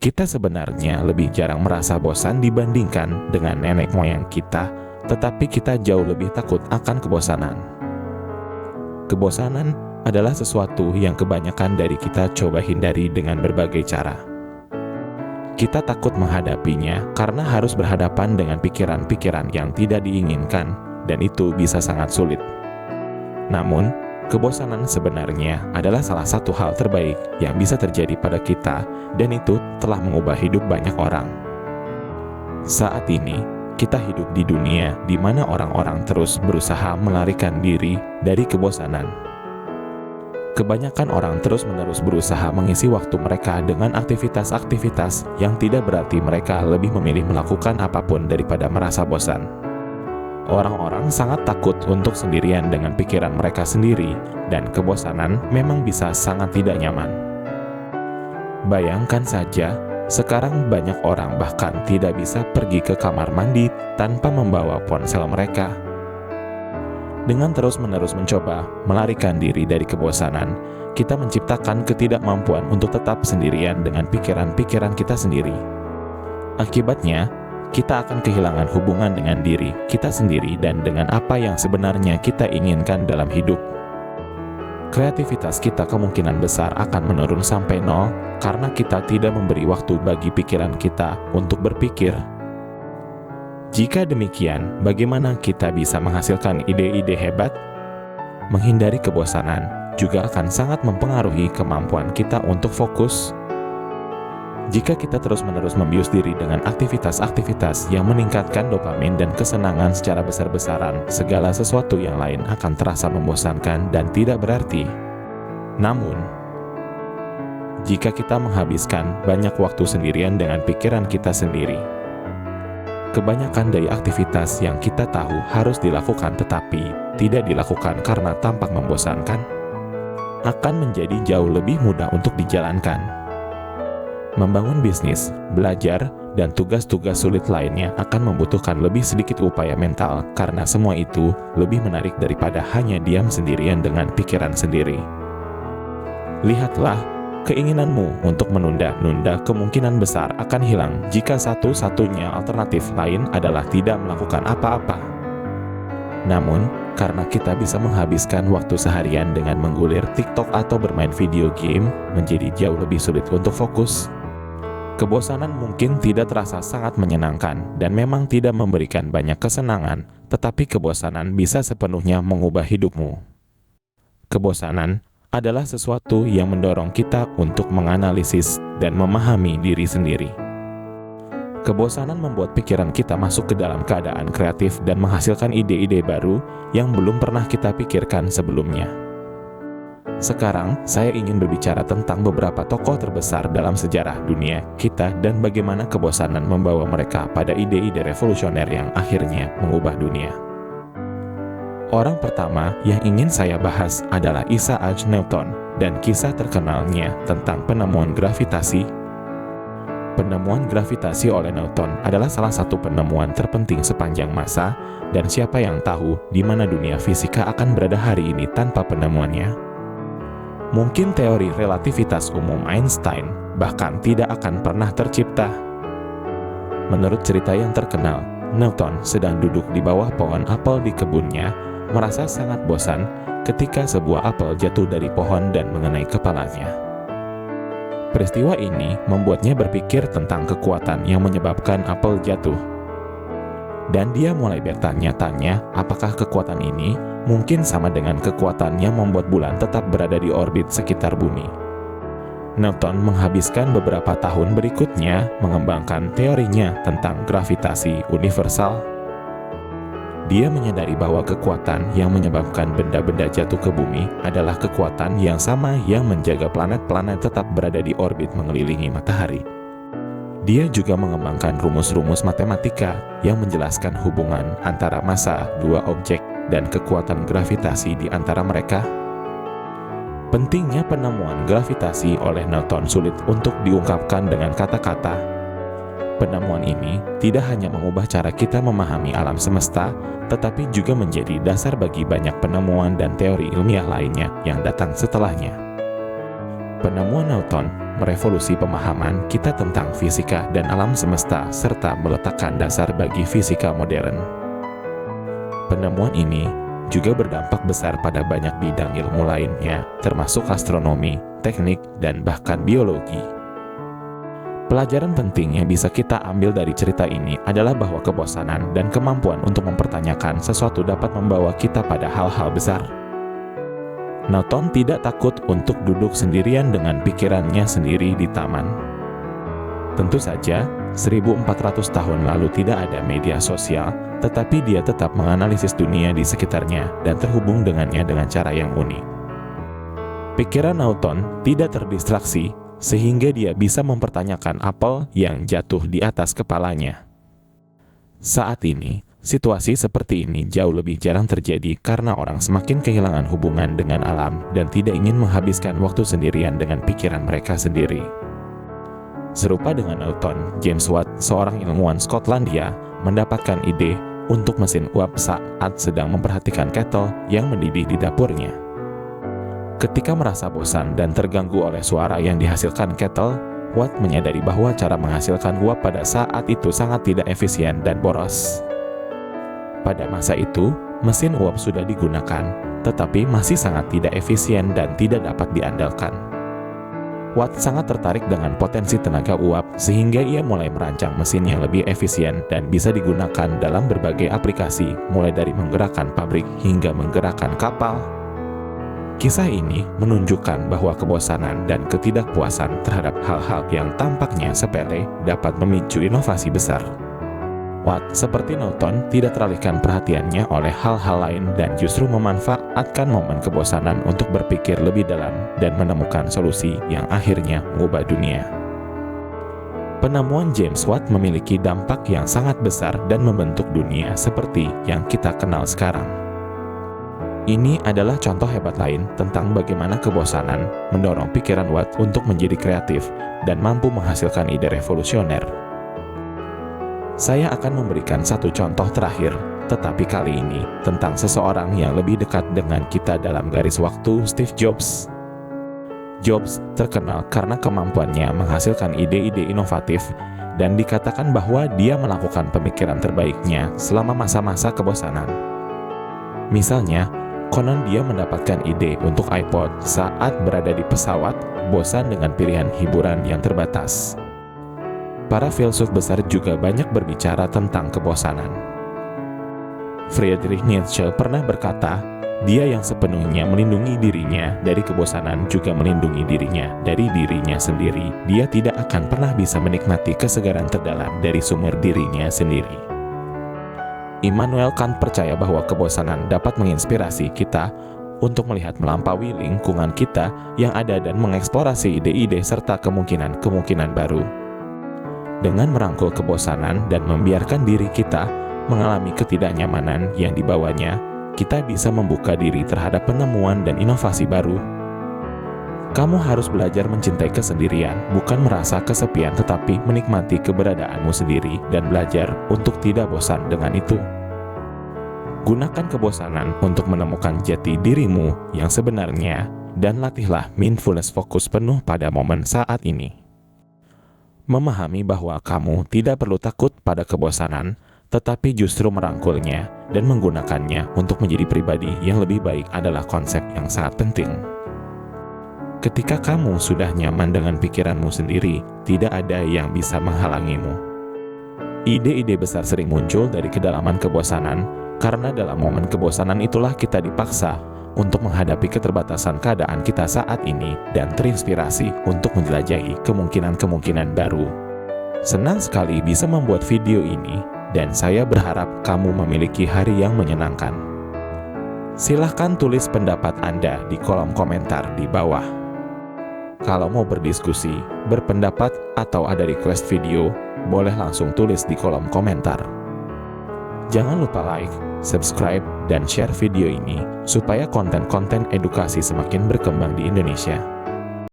Kita sebenarnya lebih jarang merasa bosan dibandingkan dengan nenek moyang kita, tetapi kita jauh lebih takut akan kebosanan. Kebosanan adalah sesuatu yang kebanyakan dari kita coba hindari dengan berbagai cara. Kita takut menghadapinya karena harus berhadapan dengan pikiran-pikiran yang tidak diinginkan, dan itu bisa sangat sulit. Namun, kebosanan sebenarnya adalah salah satu hal terbaik yang bisa terjadi pada kita, dan itu telah mengubah hidup banyak orang. Saat ini, kita hidup di dunia di mana orang-orang terus berusaha melarikan diri dari kebosanan. Kebanyakan orang terus-menerus berusaha mengisi waktu mereka dengan aktivitas-aktivitas yang tidak berarti mereka lebih memilih melakukan apapun daripada merasa bosan. Orang-orang sangat takut untuk sendirian dengan pikiran mereka sendiri, dan kebosanan memang bisa sangat tidak nyaman. Bayangkan saja, sekarang banyak orang bahkan tidak bisa pergi ke kamar mandi tanpa membawa ponsel mereka. Dengan terus-menerus mencoba melarikan diri dari kebosanan, kita menciptakan ketidakmampuan untuk tetap sendirian dengan pikiran-pikiran kita sendiri. Akibatnya, kita akan kehilangan hubungan dengan diri kita sendiri dan dengan apa yang sebenarnya kita inginkan dalam hidup. Kreativitas kita kemungkinan besar akan menurun sampai nol karena kita tidak memberi waktu bagi pikiran kita untuk berpikir. Jika demikian, bagaimana kita bisa menghasilkan ide-ide hebat? Menghindari kebosanan juga akan sangat mempengaruhi kemampuan kita untuk fokus. Jika kita terus-menerus membius diri dengan aktivitas-aktivitas yang meningkatkan dopamin dan kesenangan secara besar-besaran, segala sesuatu yang lain akan terasa membosankan dan tidak berarti. Namun, jika kita menghabiskan banyak waktu sendirian dengan pikiran kita sendiri, kebanyakan dari aktivitas yang kita tahu harus dilakukan tetapi tidak dilakukan karena tampak membosankan, akan menjadi jauh lebih mudah untuk dijalankan. Membangun bisnis, belajar, dan tugas-tugas sulit lainnya akan membutuhkan lebih sedikit upaya mental karena semua itu lebih menarik daripada hanya diam sendirian dengan pikiran sendiri. Lihatlah, keinginanmu untuk menunda-nunda kemungkinan besar akan hilang jika satu-satunya alternatif lain adalah tidak melakukan apa-apa. Namun, karena kita bisa menghabiskan waktu seharian dengan menggulir TikTok atau bermain video game menjadi jauh lebih sulit untuk fokus. Kebosanan mungkin tidak terasa sangat menyenangkan dan memang tidak memberikan banyak kesenangan, tetapi kebosanan bisa sepenuhnya mengubah hidupmu. Kebosanan adalah sesuatu yang mendorong kita untuk menganalisis dan memahami diri sendiri. Kebosanan membuat pikiran kita masuk ke dalam keadaan kreatif dan menghasilkan ide-ide baru yang belum pernah kita pikirkan sebelumnya. Sekarang, saya ingin berbicara tentang beberapa tokoh terbesar dalam sejarah dunia kita dan bagaimana kebosanan membawa mereka pada ide-ide revolusioner yang akhirnya mengubah dunia. Orang pertama yang ingin saya bahas adalah Isaac Newton dan kisah terkenalnya tentang penemuan gravitasi. Penemuan gravitasi oleh Newton adalah salah satu penemuan terpenting sepanjang masa, dan siapa yang tahu di mana dunia fisika akan berada hari ini tanpa penemuannya? Mungkin teori relativitas umum Einstein bahkan tidak akan pernah tercipta. Menurut cerita yang terkenal, Newton sedang duduk di bawah pohon apel di kebunnya, merasa sangat bosan ketika sebuah apel jatuh dari pohon dan mengenai kepalanya. Peristiwa ini membuatnya berpikir tentang kekuatan yang menyebabkan apel jatuh. Dan dia mulai bertanya-tanya apakah kekuatan ini mungkin sama dengan kekuatan yang membuat bulan tetap berada di orbit sekitar bumi. Newton menghabiskan beberapa tahun berikutnya mengembangkan teorinya tentang gravitasi universal. Dia menyadari bahwa kekuatan yang menyebabkan benda-benda jatuh ke bumi adalah kekuatan yang sama yang menjaga planet-planet tetap berada di orbit mengelilingi matahari. Dia juga mengembangkan rumus-rumus matematika yang menjelaskan hubungan antara massa dua objek dan kekuatan gravitasi di antara mereka. Pentingnya penemuan gravitasi oleh Newton sulit untuk diungkapkan dengan kata-kata. Penemuan ini tidak hanya mengubah cara kita memahami alam semesta, tetapi juga menjadi dasar bagi banyak penemuan dan teori ilmiah lainnya yang datang setelahnya. Penemuan Newton merevolusi pemahaman kita tentang fisika dan alam semesta serta meletakkan dasar bagi fisika modern. Penemuan ini juga berdampak besar pada banyak bidang ilmu lainnya, termasuk astronomi, teknik, dan bahkan biologi. Pelajaran penting yang bisa kita ambil dari cerita ini adalah bahwa kebosanan dan kemampuan untuk mempertanyakan sesuatu dapat membawa kita pada hal-hal besar. Newton tidak takut untuk duduk sendirian dengan pikirannya sendiri di taman. Tentu saja, 1400 tahun lalu tidak ada media sosial, tetapi dia tetap menganalisis dunia di sekitarnya dan terhubung dengannya dengan cara yang unik. Pikiran Newton tidak terdistraksi, sehingga dia bisa mempertanyakan apel yang jatuh di atas kepalanya. Saat ini, situasi seperti ini jauh lebih jarang terjadi karena orang semakin kehilangan hubungan dengan alam dan tidak ingin menghabiskan waktu sendirian dengan pikiran mereka sendiri. Serupa dengan Newton, James Watt, seorang ilmuwan Skotlandia, mendapatkan ide untuk mesin uap saat sedang memperhatikan kettle yang mendidih di dapurnya. Ketika merasa bosan dan terganggu oleh suara yang dihasilkan kettle, Watt menyadari bahwa cara menghasilkan uap pada saat itu sangat tidak efisien dan boros. Pada masa itu, mesin uap sudah digunakan, tetapi masih sangat tidak efisien dan tidak dapat diandalkan. Watt sangat tertarik dengan potensi tenaga uap, sehingga ia mulai merancang mesin yang lebih efisien dan bisa digunakan dalam berbagai aplikasi, mulai dari menggerakkan pabrik hingga menggerakkan kapal. Kisah ini menunjukkan bahwa kebosanan dan ketidakpuasan terhadap hal-hal yang tampaknya sepele dapat memicu inovasi besar. Watt, seperti Newton, tidak teralihkan perhatiannya oleh hal-hal lain dan justru memanfaatkan momen kebosanan untuk berpikir lebih dalam dan menemukan solusi yang akhirnya mengubah dunia. Penemuan James Watt memiliki dampak yang sangat besar dan membentuk dunia seperti yang kita kenal sekarang. Ini adalah contoh hebat lain tentang bagaimana kebosanan mendorong pikiran Watt untuk menjadi kreatif dan mampu menghasilkan ide revolusioner. Saya akan memberikan satu contoh terakhir, tetapi kali ini tentang seseorang yang lebih dekat dengan kita dalam garis waktu, Steve Jobs. Jobs terkenal karena kemampuannya menghasilkan ide-ide inovatif dan dikatakan bahwa dia melakukan pemikiran terbaiknya selama masa-masa kebosanan. Misalnya, konon dia mendapatkan ide untuk iPod saat berada di pesawat, bosan dengan pilihan hiburan yang terbatas. Para filsuf besar juga banyak berbicara tentang kebosanan. Friedrich Nietzsche pernah berkata, dia yang sepenuhnya melindungi dirinya dari kebosanan juga melindungi dirinya dari dirinya sendiri. Dia tidak akan pernah bisa menikmati kesegaran terdalam dari sumber dirinya sendiri. Immanuel Kant percaya bahwa kebosanan dapat menginspirasi kita untuk melihat melampaui lingkungan kita yang ada dan mengeksplorasi ide-ide serta kemungkinan-kemungkinan baru. Dengan merangkul kebosanan dan membiarkan diri kita mengalami ketidaknyamanan yang dibawanya, kita bisa membuka diri terhadap penemuan dan inovasi baru. Kamu harus belajar mencintai kesendirian, bukan merasa kesepian tetapi menikmati keberadaanmu sendiri dan belajar untuk tidak bosan dengan itu. Gunakan kebosanan untuk menemukan jati dirimu yang sebenarnya dan latihlah mindfulness fokus penuh pada momen saat ini. Memahami bahwa kamu tidak perlu takut pada kebosanan, tetapi justru merangkulnya dan menggunakannya untuk menjadi pribadi yang lebih baik adalah konsep yang sangat penting. Ketika kamu sudah nyaman dengan pikiranmu sendiri, tidak ada yang bisa menghalangimu. Ide-ide besar sering muncul dari kedalaman kebosanan, karena dalam momen kebosanan itulah kita dipaksa untuk menghadapi keterbatasan keadaan kita saat ini dan terinspirasi untuk menjelajahi kemungkinan-kemungkinan baru. Senang sekali bisa membuat video ini, dan saya berharap kamu memiliki hari yang menyenangkan. Silahkan tulis pendapat Anda di kolom komentar di bawah. Kalau mau berdiskusi, berpendapat, atau ada request video, boleh langsung tulis di kolom komentar. Jangan lupa like, subscribe, dan share video ini supaya konten-konten edukasi semakin berkembang di Indonesia.